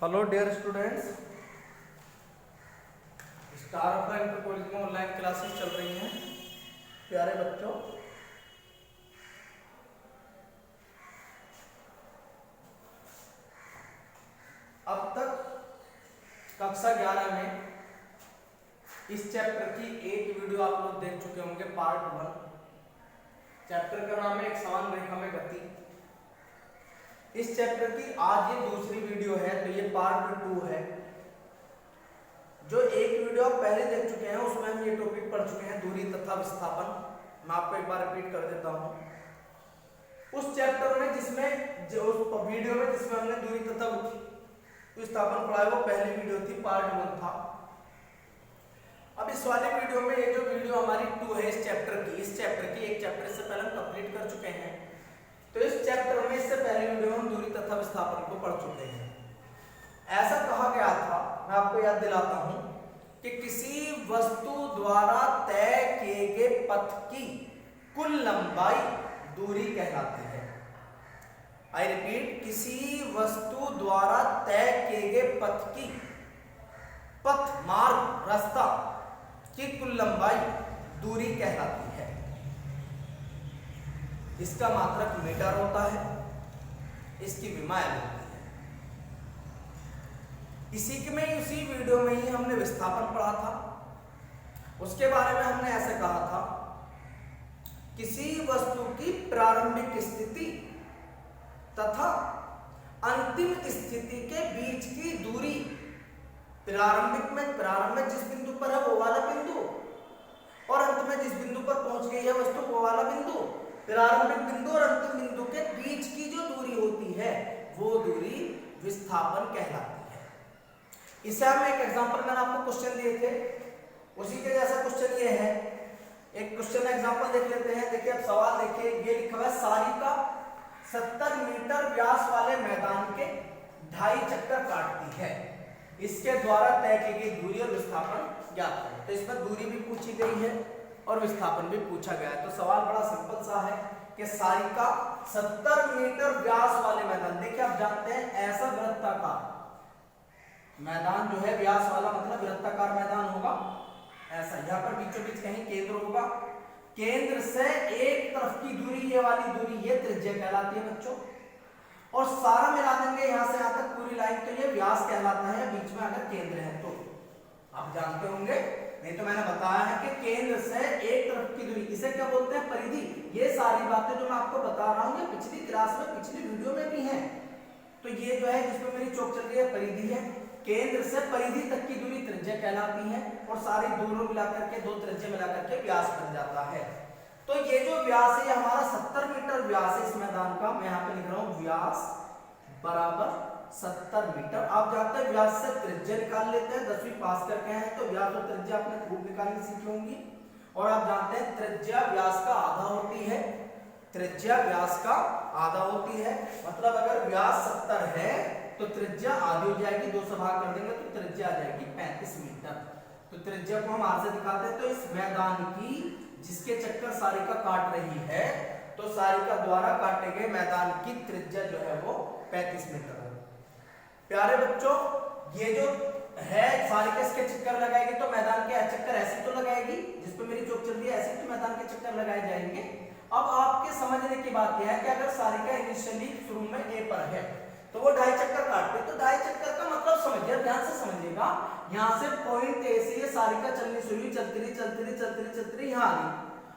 Hello dear students, star of inter college में online classes चल रही हैं। प्यारे बच्चों, अब तक कक्षा 11 में इस चैप्टर की एक वीडियो आप लोग देख चुके होंगे, पार्ट 1। चैप्टर का नाम है एक समान रेखा में गति। इस चैप्टर की आज ये दूसरी वीडियो है, तो ये पार्ट 2 है। जो एक वीडियो आप पहले देख चुके हैं उसमें हम ये टॉपिक पढ़ चुके हैं, दूरी तथा विस्थापन। मैं आपको एक बार रिपीट कर देता हूं। उस चैप्टर में जिसमें जो उस वीडियो में जिसमें हमने दूरी तथा विस्थापन पढ़ा है वो पहली वीडियो थी, पार्ट 1 था। अब इस वाले वीडियो में ये जो वीडियो हमारी 2 है इस चैप्टर की, एक चैप्टर से पहले हम कंप्लीट कर चुके हैं। तो इस चैप्टर में इससे पहले वीडियो में हम दूरी तथा विस्थापन को पढ़ चुके हैं। ऐसा कहा गया था, मैं आपको याद दिलाता हूं, कि किसी वस्तु द्वारा तय किए गए पथ की कुल लंबाई दूरी कहलाती है। आई रिपीट, किसी वस्तु द्वारा तय किए गए पथ की, पथ मार्ग रास्ता की कुल लंबाई दूरी कहलाती है। इसका मात्रक मीटर होता है, इसकी विमाएं होती है। इसी वीडियो में ही हमने विस्थापन पढ़ा था। उसके बारे में हमने ऐसे कहा था, किसी वस्तु की प्रारंभिक स्थिति तथा अंतिम स्थिति के बीच की दूरी, प्रारंभिक जिस बिंदु पर है वो वाला बिंदु, और अंत में जिस बिंदु पर पहुंच गई है वस्तु वो वाला बिंदु, प्रारंभिक बिंदु और अंतिम बिंदु के बीच की जो दूरी होती है वो दूरी विस्थापन कहलाती है। इसे हम एक एग्जांपल में आपको क्वेश्चन दिए थे, उसी के जैसा क्वेश्चन ये है। एक क्वेश्चन एग्जांपल देख लेते हैं। देखिए, अब सवाल देखिए, ये लिखा हुआ है, सारिका 70 मीटर व्यास वाले मैदान के 2.5 चक्कर काटती है, इसके द्वारा तय की गई दूरी और विस्थापन ज्ञात करें। तो इसमें दूरी भी पूछी गई है और विस्थापन भी पूछा गया है। तो सवाल बड़ा सिंपल सा है कि सारिका 70 मीटर व्यास वाले मैदान, देखिए आप जानते हैं ऐसा वृत्ताकार मैदान जो है, व्यास वाला मतलब वृत्ताकार मैदान होगा ऐसा, यहाँ पर बीचों बीच कहीं केंद्र होगा, केंद्र से एक तरफ की दूरी, ये वाली दूरी, ये त्रिज्या कहलाती है बच्चों। और सारा मिला देंगे यहाँ से यहाँ तक पूरी लाइन, तो ये व्यास कहलाता है। बीच में अगर केंद्र है तो आप जानते होंगे, नहीं तो मैंने बताया है कि केंद्र से एक तरफ की दूरी, इसे क्या बोलते हैं, परिधि। ये सारी बातें जो मैं आपको बता रहा हूँ ये पिछली क्लास में, पिछली वीडियो में भी है। तो ये जो है जिसमें मेरी चौक चल रही है परिधि है। केंद्र से परिधि तक की दूरी त्रिज्या कहलाती है, और सारी दूरों मिलाकर के, दो त्रिज्या मिलाकर के व्यास बन जाता है। तो ये जो व्यास है, हमारा 70 मीटर व्यास है इस मैदान का। मैं यहाँ पे लिख रहा हूँ व्यास बराबर 70 मीटर। आप जानते हैं व्यास से त्रिज्या निकाल लेते हैं, 10वीं पास करके हैं तो व्यास और त्रिज्या आपने खूब निकालनी सीखी होंगी। और आप जानते हैं त्रिज्या व्यास का आधा होती है, त्रिज्या व्यास का आधा होती है। मतलब अगर व्यास 70 है तो त्रिज्या आधी हो जाएगी, 2 से भाग कर देंगे तो त्रिज्या आ जाएगी 35 मीटर। तो त्रिज्या को हम आर से दिखाते हैं। तो इस मैदान की, जिसके चक्कर सारिका काट रही है, तो सारिका द्वारा काटे गए मैदान की त्रिज्या जो है वो 35 मीटर है। प्यारे बच्चों, ये जो है सारिका इसके चक्कर लगाएगी तो मैदान के चक्कर ऐसे तो लगाएगी, जिस पे मेरी चौक चल रही है ऐसे तो मैदान के चक्कर लगाए जाएंगे। अब आपके समझने की बात यह है कि अगर सारिका इनिशियली शुरू में ए पर है तो वो 2.5 चक्कर काटते, तो 2.5 चक्कर का मतलब समझिए, ध्यान से समझिएगा। यहाँ से पॉइंट ए से ये सारिका चलनी शुरू हुई, चलती रही यहाँ आ गई।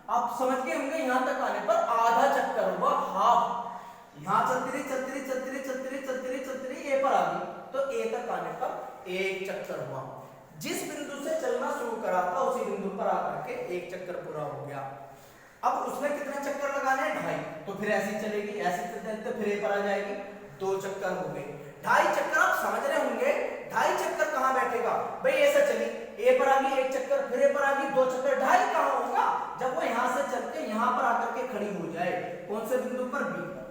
आप समझ गए होंगे, यहाँ तक आने पर आधा चक्कर होगा, हाफ। यहाँ चलती रही ए पर आ गई, तो ए तक आने पर 1 चक्कर हुआ। जिस बिंदु से चलना शुरू करा था उसी बिंदु पर आकर के 1 चक्कर पूरा हो गया। अब उसने कितने चक्कर लगाने, 2.5, तो फिर ऐसी चलेगी, ऐसे चलते फिर ए पर आ जाएगी, 2 चक्कर हो गए। 2.5 चक्कर आप समझ रहे होंगे, 2.5 चक्कर कहां बैठेगा भाई, ऐसा चली, ए पर आ गई 1 चक्कर, फिर ए पर आ गई 2 चक्कर, 2.5 कहां होगा, जब वो यहां से चल के यहां पर आकर के खड़ी हो जाए, कौन से बिंदु पर, बी पर।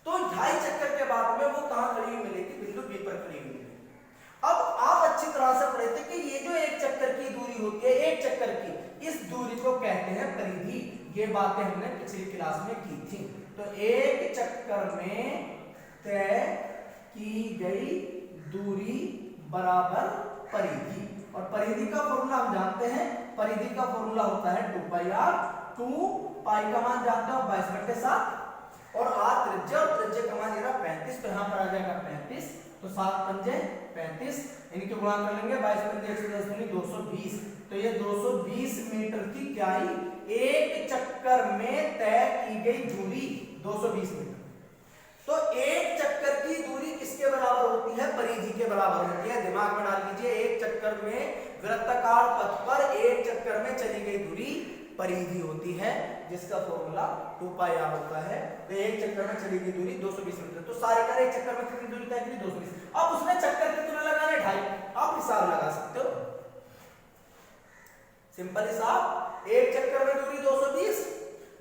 तो 2.5 चक्कर के बाद में वो कहां खड़ी हुई मिलेगी, बिंदु बी पर खड़ी हुई मिलेगी। अब आप अच्छी तरह से पढ़े थे कि ये जो 1 चक्कर की दूरी होती है, 1 चक्कर की, इस दूरी को कहते हैं परिधि। ये बातें हमने पिछली क्लास में की थी। तो 1 चक्कर में तय की गई दूरी बराबर परिधि। और परिधि का फॉर्मूला हम जानते हैं, परिधि का फॉर्मूला होता है 2πr। 2 पाई का मान जानते हो 22/7 और r त्रिज्या, और त्रिज्या का मान 35, तो यहाँ पर आ जाएगा 35। तो 7 पंजे 35, इनके गुणा कर लेंगे 22 पंजे 110 दूनी 220। तो ये 220 मीटर की क्या ही एक चक्कर में तय की गई दूरी 220 मीटर। तो एक चक्कर की दूरी किसके बराबर होती है? परिधि के बराबर होती है। दिमाग में डाल लीजिए, एक चक्कर में वृत्ताकार पथ पर एक चक्कर में चली गई दूरी परिधि होती है, जिसका फॉर्मूला 2πr होता है। तो एक चक्कर में चली गई दूरी 220 मीटर। तो सारिका ने एक चक्कर में कितनी दूरी तय की? 220। अब उसने चक्कर कितने लगाने? 2.5। आप हिसाब लगा सकते हो, सिंपल हिसाब। एक चक्कर में दूरी 220,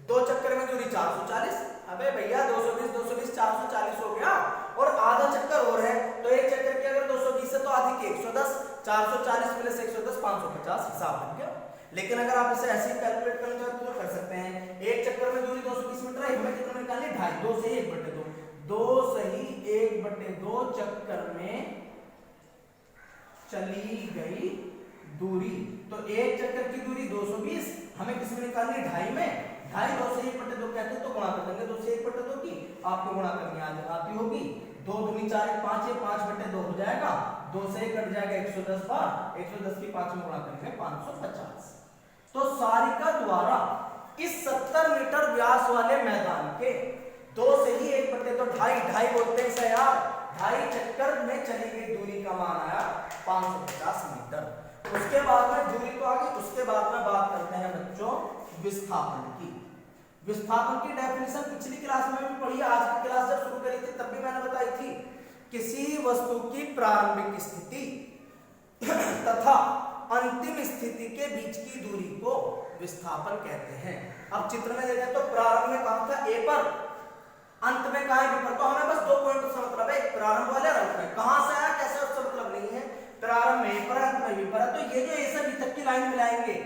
दो चक्कर में दूरी 440। अबे भैया 220 220 440 हो गया, और आधा चक्कर और है, तो एक चक्कर की अगर 220 है तो आधी की 110, 440 प्लस 110 550, हिसाब बन गया। लेकिन अगर आप इसे ऐसे ही कैलकुलेट करना चाहते तो कर सकते हैं। एक चक्कर में दूरी 220 मीटर है, हमें कितना निकालनी? 2.5। 2 से 1/2, 2 सही 1/2 चक्कर में चली गई दूरी। तो एक चक्कर की दूरी 220, हमें किसमें निकालनी? 2.5 में। 2.5 2 से 1/2 कहते हैं, तो गुणा कर देंगे 2 से 1/2 की। आपको गुणा करनी आती होगी, 2 दूनी 4 5 5/2 हो जाएगा, 2 से 1 कट जाएगा 110 बार, 110 की 5 में गुणा करेंगे 550। तो सारिका द्वारा इस 70 मीटर व्यास वाले मैदान के 2 से ही 1/2 तो 2.5 बोलते हैं इसे यार, 2.5 चक्कर में चली गई दूरी का मान आया 550 मीटर। उसके बाद में दूरी तो आ गई, उसके बाद में बात करते हैं बच्चों विस्थापन की। विस्थापन की डेफिनेशन पिछली क्लास में भी पढ़ी, आज की क्लास जब शुरू करी थी तब भी मैंने बताई थी। किसी वस्तु की प्रारंभिक स्थिति तथा अंतिम स्थिति के बीच की दूरी को विस्थापन कहते हैं। अब चित्र में देखें तो प्रारंभ में कहां था? ए पर, अंत में कहां है? बी पर। तो हमें बस 2 पॉइंट से मतलब है, प्रारंभ वाले और अंत में। कहां से आया कैसे उससे मतलब नहीं है, प्रारंभ में ए पर, अंत में बी पर है। तो ये जो ए से बी तक की लाइन मिलाएंगे,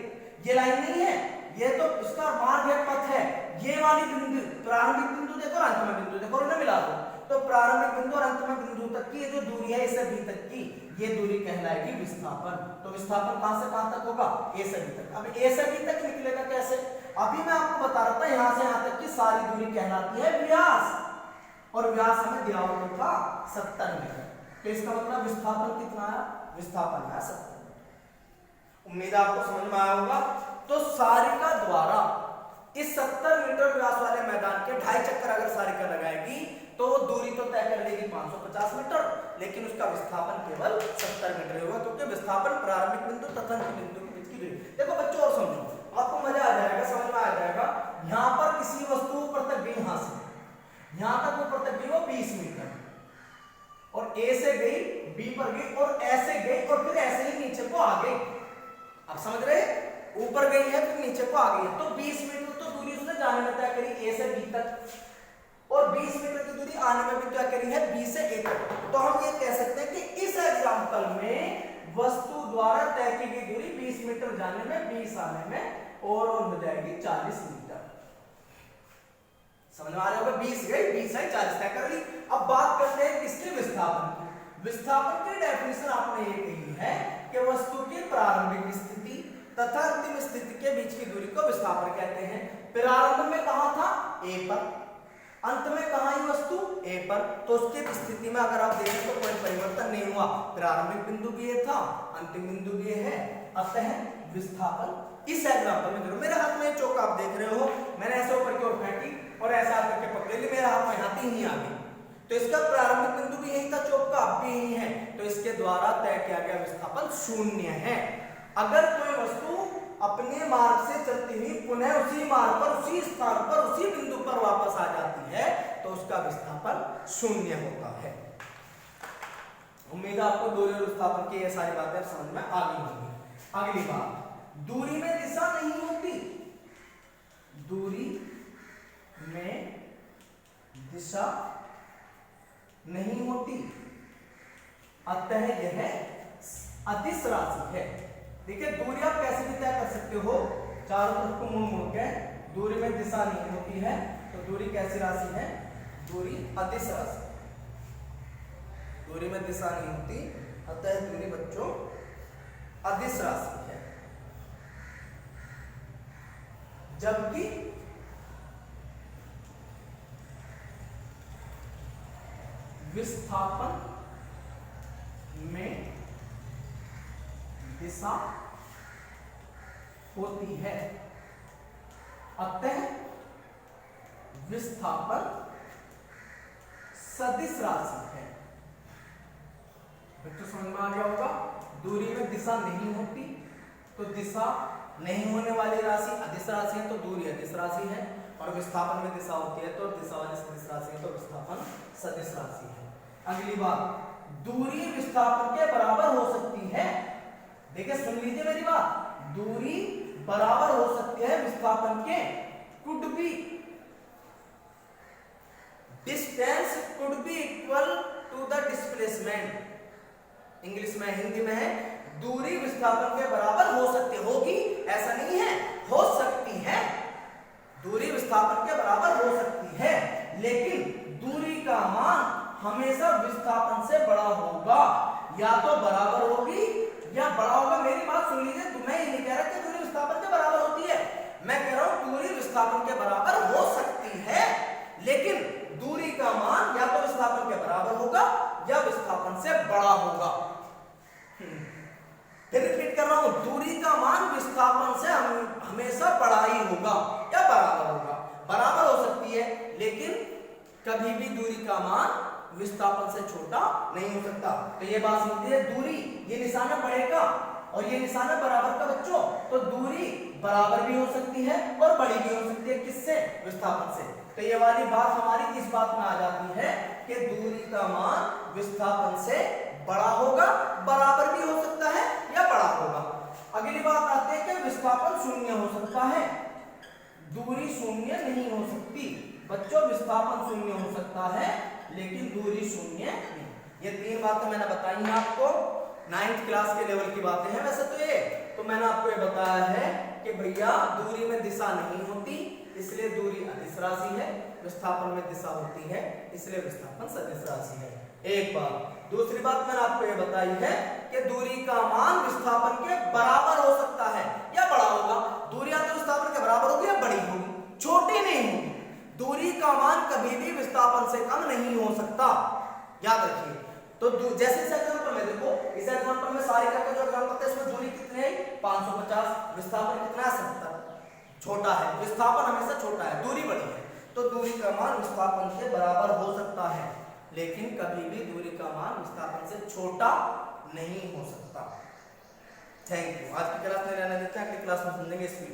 ये लाइन नहीं है, ये तो इसका मार्ग है, पथ है। ये वाली बिंदु, प्रारंभिक बिंदु देखो, अंत में बिंदु देखो, उन्हें मिला दो। तो प्रारंभिक बिंदु और अंत में बिंदु तक की ये जो दूरी है, ए से बी तक की, ये दूरी कहलाएगी विस्थापन। तो विस्थापन कहां से कहां तक होगा? ए से बी तक। अब ए से बी तक निकलेगा कैसे? अभी मैं आपको बता रहा था, यहां से यहां तक की सारी दूरी कहलाती है व्यास, और व्यास हमें दिया हुआ था 70 मीटर। तो इसका मतलब विस्थापन कितना आया? विस्थापन आया 70 मीटर। उम्मीद आपको समझ में आया होगा। तो सारिका द्वारा इस 70 मीटर व्यास वाले मैदान के 2.5 चक्कर अगर सारिका लगाएगी तो दूरी तो तय कर लेगी 550 मीटर, लेकिन उसका विस्थापन केवल 70 मीटर होगा, क्योंकि विस्थापन प्रारंभिक बिंदु तथा अंतिम बिंदु के बीच की दूरी। देखो बच्चों और समझो, आपको मजा आ जाएगा, समझ में आ जाएगा। यहां पर किसी वस्तु ऊपर तक गई, यहां से यहां तक ऊपर तक गई वो 20 मीटर, और ए से गई, बी पर गई, और ऐसे गई, और फिर ऐसे ही नीचे को आ गई। अब समझ रहे? ऊपर गई है फिर नीचे को आ गई है, तो 20 मीटर तो दूरी उसने जाने में तय करी ए से बी तक, और 20 मीटर की दूरी आने में भी तय करी है बी से ए तक। तो हम ये कह सकते हैं कि इस एग्जांपल में वस्तु द्वारा तय की गई दूरी 20 मीटर जाने में, 20 आने में, और हो जाएगी 40 मीटर। समझ में आ रहा होगा? 20 गई, 20 है, 40 तय कर ली। अब बात करते हैं किसके? विस्थापन की। विस्थापन की डेफिनेशन आपने ये कही है कि वस्तु की प्रारंभिक स्थिति तथा अंतिम स्थिति के बीच की दूरी को विस्थापन कहते हैं। प्रारंभ में कहां था? ए पर। अंत में कहां है वस्तु? ए पर। तो उसकी स्थिति में अगर आप देखें तो कोई परिवर्तन नहीं हुआ, प्रारंभिक बिंदु भी ये था, अंतिम बिंदु भी ये है, अतः विस्थापन इस एग्जांपल में जरूर। मेरे हाथ में चौक आप देख रहे हो, मैंने ऐसे ऊपर की ओर फेंकी और ऐसा आकर के पकड़ ली, मेरे हाथ में हाथी ही आ गई, तो इसका प्रारंभिक बिंदु भी यही था, चौक का अब भी यही है, तो इसके द्वारा तय किया गया विस्थापन 0 है। अगर कोई वस्तु अपने मार्ग से चलती हुई पुनः उसी मार्ग पर, उसी स्थान पर, उसी बिंदु पर वापस आ जाती है तो उसका विस्थापन 0 होता है। उम्मीद है आपको दूरी और विस्थापन की ये सारी बातें समझ में आ गई होंगी। अगली बात, दूरी में दिशा नहीं होती, दूरी में दिशा नहीं होती, अतः यह अदिश राशि है। देखिए दूरी आप कैसे भी तय कर सकते हो, चारों तरफ को मुड़ के, दूरी में दिशा नहीं होती है तो दूरी कैसी राशि है? दूरी अदिश राशि। दूरी में दिशा नहीं होती, अतः दूरी बच्चों अदिश राशि है। जबकि विस्थापन में दिशा होती है, अतः विस्थापन सदिश राशि है। बच्चों समझ में आ गया होगा। दूरी में दिशा नहीं होती तो दिशा नहीं होने वाली राशि अदिश राशि है, तो दूरी अदिश राशि है। और विस्थापन में दिशा होती है तो दिशा वाली सदिश राशि है, तो विस्थापन सदिश राशि है। अगली बात, दूरी विस्थापन के बराबर हो सकती है। देखिए सुन लीजिए मेरी बात, दूरी बराबर हो सकती है विस्थापन के। Could be, distance could be equal to the displacement. English में, हिंदी में है, दूरी विस्थापन के बराबर हो सकती है, होगी ऐसा नहीं है, हो सकती है, दूरी विस्थापन के बराबर हो सकती है, लेकिन दूरी का मान हमेशा विस्थापन से बड़ा होगा, या तो बराबर होगी या बड़ा होगा। मेरी बात सुन लीजिए, मैं ये नहीं कह रहा कि दूरी विस्थापन के बराबर होती है, मैं कह रहा हूं दूरी विस्थापन के बराबर हो सकती है, लेकिन दूरी का मान या तो विस्थापन के बराबर होगा या विस्थापन से बड़ा होगा। फिर रिपीट कर रहा हूं, दूरी का मान विस्थापन से हमेशा बड़ा ही होगा या बराबर होगा। बराबर हो सकती है, लेकिन कभी भी दूरी का मान विस्थापन से छोटा नहीं हो सकता। तो ये बात समझिए, दूरी, ये निशाना बढ़ेगा और ये निशाना बराबर का बच्चों, तो दूरी बराबर भी हो सकती है और बड़ी भी हो सकती है। किससे? विस्थापन से। तो ये वाली बात हमारी इस बात में आ जाती है कि दूरी का मान विस्थापन से बड़ा होगा, बराबर भी हो सकता है या बड़ा होगा। अगली बात आती है कि विस्थापन शून्य हो सकता है, दूरी शून्य नहीं हो सकती। बच्चों विस्थापन शून्य हो सकता है लेकिन दूरी शून्य नहीं। ये तीन बातें मैंने बताई हैं आपको, 9th क्लास के लेवल की बातें हैं वैसे तो ये, तो मैंने आपको ये बताया है कि भैया दूरी में दिशा नहीं होती इसलिए दूरी अदिश राशि है, विस्थापन में दिशा होती है इसलिए विस्थापन सदिश राशि है। एक बात। दूसरी बात मैंने आपको ये बताई है कि दूरी का मान विस्थापन के बराबर हो सकता है या बड़ा होगा। दूरी या तो विस्थापन के बराबर होगी या बड़ी होगी, छोटी नहीं होगी। दूरी का मान कभी भी विस्थापन से कम नहीं हो सकता, याद रखिए। तो जैसे इस एग्जांपल में देखो, इस एग्जांपल में सारे का जो एग्जांपल है इसमें दूरी कितनी है 550, विस्थापन कितना है 70, छोटा है, विस्थापन हमेशा छोटा है, दूरी बड़ी है, तो दूरी का मान विस्थापन से बराबर हो सकता है, लेकिन कभी भी दूरी का मान विस्थापन से छोटा नहीं हो सकता। Thank you. आज की क्लास में रहने देते हैं, अगली क्लास में समझेंगे इसकी।